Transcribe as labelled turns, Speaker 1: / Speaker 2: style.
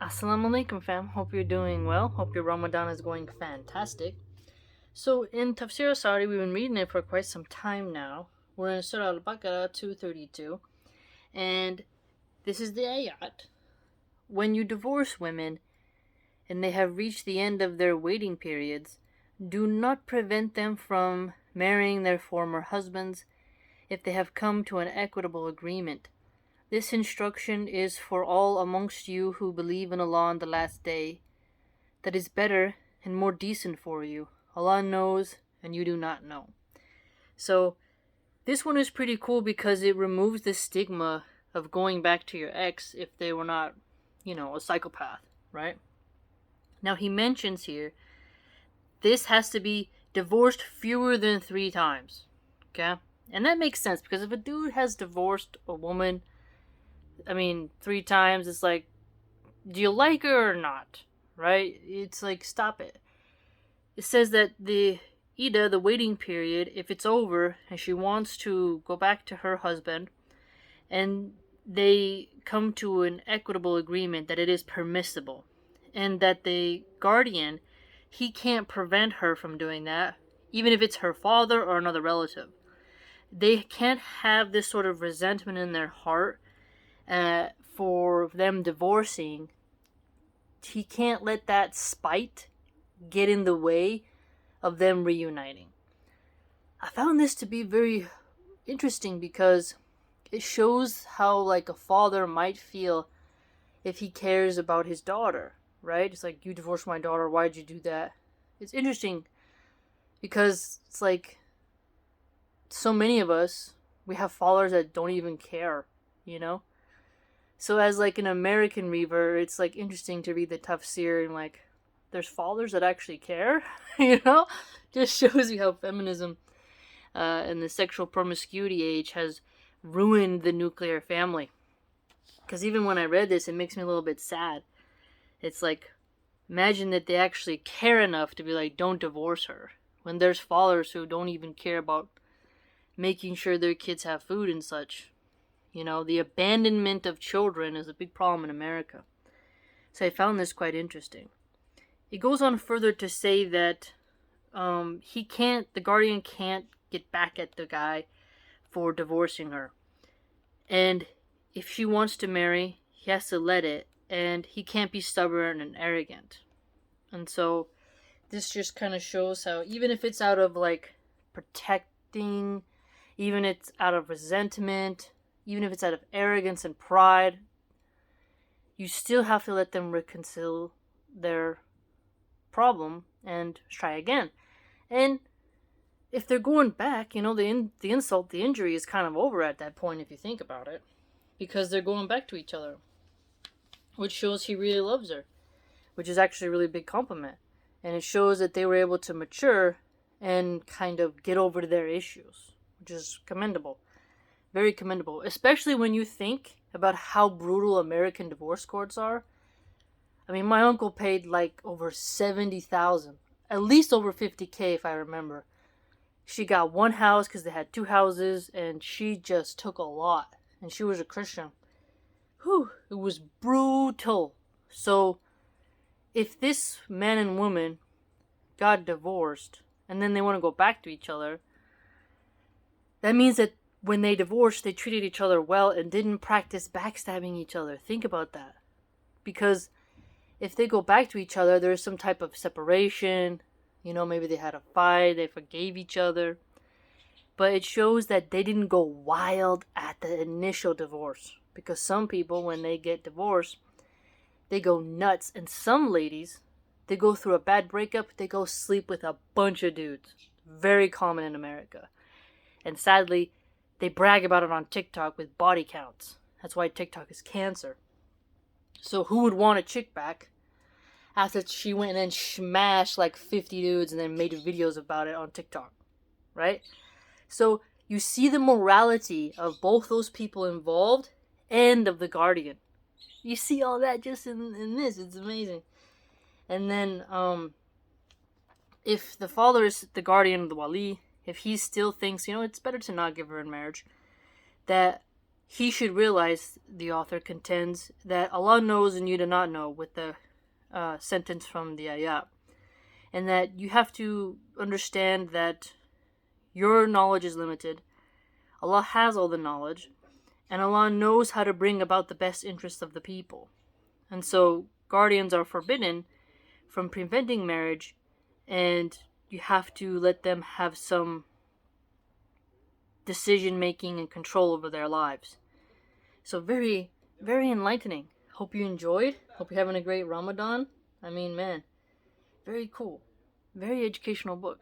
Speaker 1: Assalamu alaikum fam, hope you're doing well, hope your Ramadan is going fantastic. So in Tafseer As Sa'di, we've been reading it for quite some time now. We're in Surah Al-Baqarah 232, and this is the ayat. When you divorce women, and they have reached the end of their waiting periods, do not prevent them from marrying their former husbands if they have come to an equitable agreement. This instruction is for all amongst you who believe in Allah on the last day. That is better and more decent for you. Allah knows and you do not know. So this one is pretty cool because it removes the stigma of going back to your ex if they were not, a psychopath, right? Now he mentions here, this has to be divorced fewer than 3 times, okay? And that makes sense because if a dude has divorced a woman, 3 times, it's like, do you like her or not? Right? It's like, stop it. It says that the waiting period, if it's over and she wants to go back to her husband and they come to an equitable agreement that it is permissible and that the guardian, he can't prevent her from doing that, even if it's her father or another relative. They can't have this sort of resentment in their heart for them divorcing. He can't let that spite get in the way of them reuniting. I found this to be very interesting because it shows how like a father might feel if he cares about his daughter, right? It's like, you divorced my daughter, why'd you do that? It's interesting because it's like so many of us, we have fathers that don't even care, So as like an American reader, it's like interesting to read the tafsir and like, there's fathers that actually care, Just shows you how feminism and the sexual promiscuity age has ruined the nuclear family. Because even when I read this, it makes me a little bit sad. It's like, imagine that they actually care enough to be like, don't divorce her. When there's fathers who don't even care about making sure their kids have food and such. The abandonment of children is a big problem in America. So I found this quite interesting. It goes on further to say that the guardian can't get back at the guy for divorcing her. And if she wants to marry, he has to let it, and he can't be stubborn and arrogant. And so this just kind of shows how even if it's out of like protecting, even if it's out of resentment, even if it's out of arrogance and pride, you still have to let them reconcile their problem and try again. And if they're going back, the insult, the injury is kind of over at that point if you think about it. Because they're going back to each other. Which shows he really loves her. Which is actually a really big compliment. And it shows that they were able to mature and kind of get over their issues. Which is commendable. Very commendable. Especially when you think about how brutal American divorce courts are. My uncle paid like over $70,000. At least over $50K if I remember. She got one house because they had 2 houses. And she just took a lot. And she was a Christian. Whew, it was brutal. So, if this man and woman got divorced, and then they want to go back to each other, that means that when they divorced, they treated each other well and didn't practice backstabbing each other. Think about that. Because if they go back to each other, there's some type of separation. Maybe they had a fight, they forgave each other. But it shows that they didn't go wild at the initial divorce. Because some people, when they get divorced, they go nuts. And some ladies, they go through a bad breakup, they go sleep with a bunch of dudes. Very common in America. And sadly, they brag about it on TikTok with body counts. That's why TikTok is cancer. So who would want a chick back after she went and then smashed like 50 dudes and then made videos about it on TikTok? Right? So you see the morality of both those people involved and of the guardian. You see all that just in this. It's amazing. And then if the father is the guardian of the wali, if he still thinks, it's better to not give her in marriage, that he should realize, the author contends, that Allah knows and you do not know, with the sentence from the ayat. And that you have to understand that your knowledge is limited. Allah has all the knowledge, and Allah knows how to bring about the best interests of the people. And so guardians are forbidden from preventing marriage, and you have to let them have some decision making and control over their lives. So very, very enlightening. Hope you enjoyed. Hope you're having a great Ramadan. I mean, man, very cool. Very educational book.